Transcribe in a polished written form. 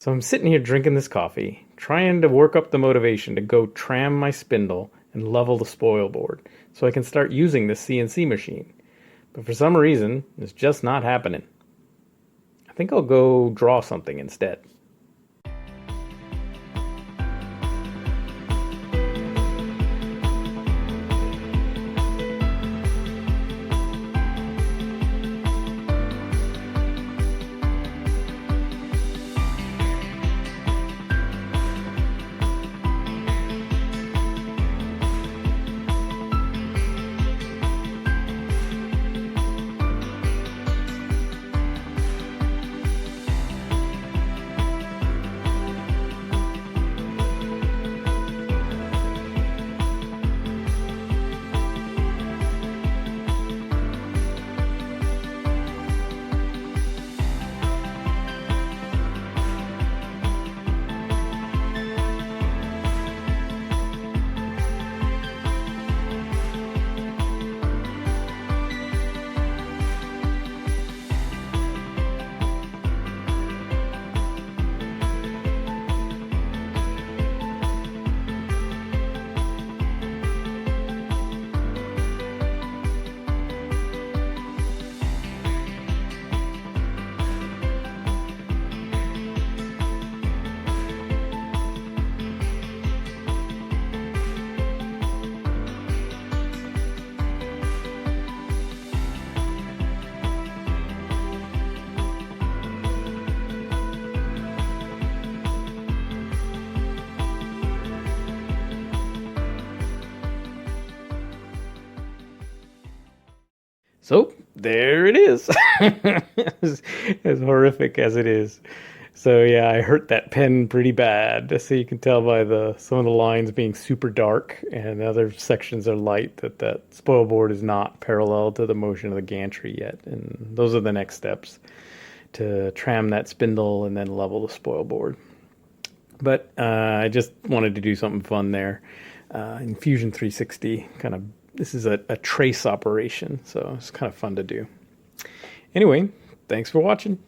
So I'm sitting here drinking this coffee, trying to work up the motivation to go tram my spindle and level the spoil board so I can start using this CNC machine. But for some reason, it's just not happening. I think I'll go draw something instead. So there it is. As horrific as it is. So yeah, I hurt that pen pretty bad. So you can tell by some of the lines being super dark and the other sections are light that spoil board is not parallel to the motion of the gantry yet. And those are the next steps to tram that spindle and then level the spoil board. But I just wanted to do something fun there. In Fusion 360, this is a trace operation, so it's kind of fun to do. Anyway, thanks for watching.